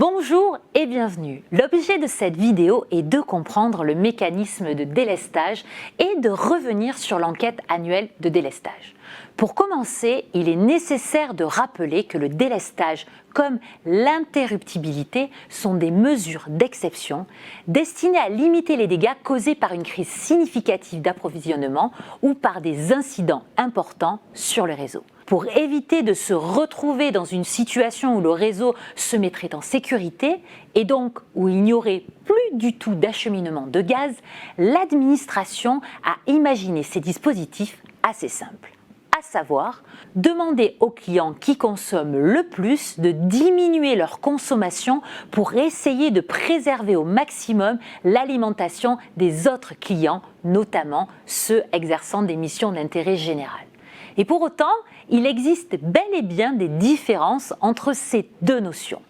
Bonjour et bienvenue. L'objet de cette vidéo est de comprendre le mécanisme de délestage et de revenir sur l'enquête annuelle de délestage. Pour commencer, il est nécessaire de rappeler que le délestage comme l'interruptibilité sont des mesures d'exception destinées à limiter les dégâts causés par une crise significative d'approvisionnement ou par des incidents importants sur le réseau. Pour éviter de se retrouver dans une situation où le réseau se mettrait en sécurité et donc où il n'y aurait plus du tout d'acheminement de gaz, l'administration a imaginé ces dispositifs assez simples. À savoir, demander aux clients qui consomment le plus de diminuer leur consommation pour essayer de préserver au maximum l'alimentation des autres clients, notamment ceux exerçant des missions d'intérêt général. Et pour autant, il existe bel et bien des différences entre ces deux notions.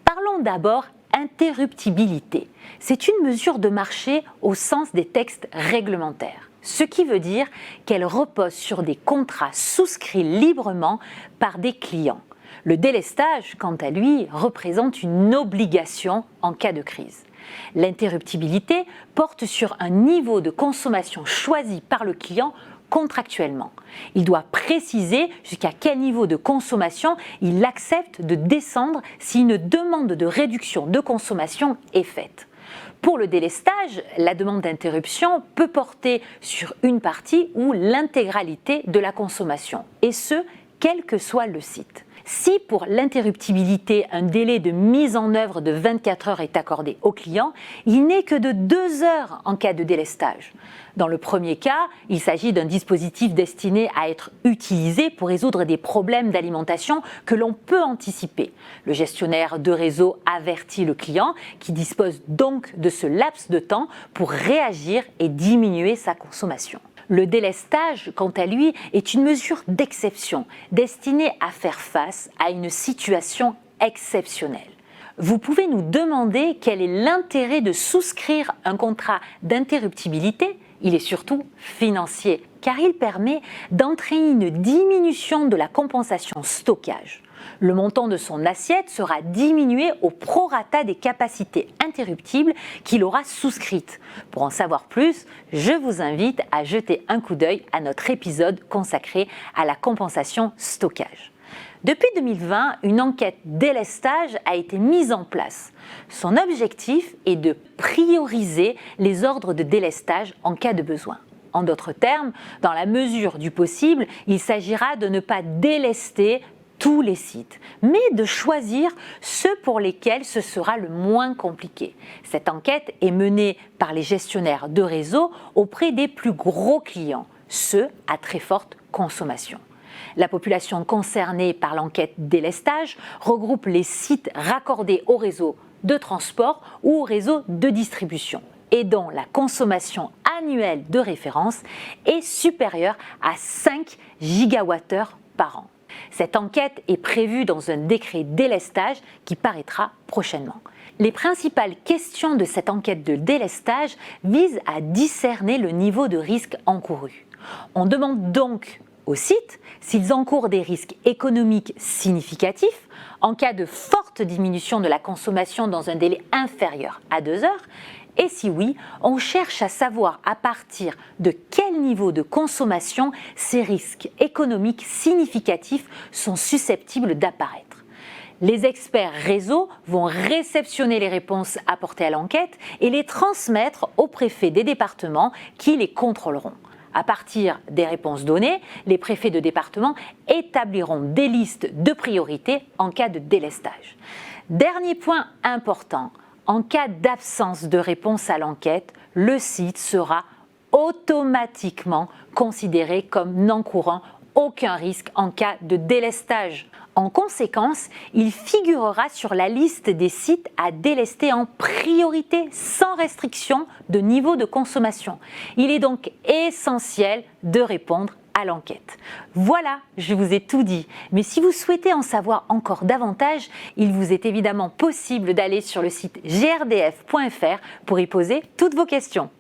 Parlons d'abord interruptibilité. C'est une mesure de marché au sens des textes réglementaires, ce qui veut dire qu'elle repose sur des contrats souscrits librement par des clients. Le délestage, quant à lui, représente une obligation en cas de crise. L'interruptibilité porte sur un niveau de consommation choisi par le client contractuellement. Il doit préciser jusqu'à quel niveau de consommation il accepte de descendre si une demande de réduction de consommation est faite. Pour le délestage, la demande d'interruption peut porter sur une partie ou l'intégralité de la consommation, et ce, quel que soit le site. Si pour l'interruptibilité, un délai de mise en œuvre de 24 heures est accordé au client, il n'est que de 2 heures en cas de délestage. Dans le premier cas, il s'agit d'un dispositif destiné à être utilisé pour résoudre des problèmes d'alimentation que l'on peut anticiper. Le gestionnaire de réseau avertit le client qui dispose donc de ce laps de temps pour réagir et diminuer sa consommation. Le délestage, quant à lui, est une mesure d'exception destinée à faire face à une situation exceptionnelle. Vous pouvez nous demander quel est l'intérêt de souscrire un contrat d'interruptibilité. Il est surtout financier, car il permet d'entraîner une diminution de la compensation stockage. Le montant de son assiette sera diminué au prorata des capacités interruptibles qu'il aura souscrites. Pour en savoir plus, je vous invite à jeter un coup d'œil à notre épisode consacré à la compensation stockage. Depuis 2020, une enquête délestage a été mise en place. Son objectif est de prioriser les ordres de délestage en cas de besoin. En d'autres termes, dans la mesure du possible, il s'agira de ne pas délester tous les sites, mais de choisir ceux pour lesquels ce sera le moins compliqué. Cette enquête est menée par les gestionnaires de réseau auprès des plus gros clients, ceux à très forte consommation. La population concernée par l'enquête délestage regroupe les sites raccordés au réseau de transport ou au réseau de distribution et dont la consommation annuelle de référence est supérieure à 5 gigawattheures par an. Cette enquête est prévue dans un décret délestage qui paraîtra prochainement. Les principales questions de cette enquête de délestage visent à discerner le niveau de risque encouru. On demande donc aux sites s'ils encourent des risques économiques significatifs en cas de forte diminution de la consommation dans un délai inférieur à 2 heures. Et si oui, on cherche à savoir à partir de quel niveau de consommation ces risques économiques significatifs sont susceptibles d'apparaître. Les experts réseau vont réceptionner les réponses apportées à l'enquête et les transmettre aux préfets des départements qui les contrôleront. À partir des réponses données, les préfets de département établiront des listes de priorités en cas de délestage. Dernier point important. En cas d'absence de réponse à l'enquête, le site sera automatiquement considéré comme n'encourant aucun risque en cas de délestage. En conséquence, il figurera sur la liste des sites à délester en priorité, sans restriction de niveau de consommation. Il est donc essentiel de répondre à l'enquête. Voilà, je vous ai tout dit. Mais si vous souhaitez en savoir encore davantage, il vous est évidemment possible d'aller sur le site grdf.fr pour y poser toutes vos questions.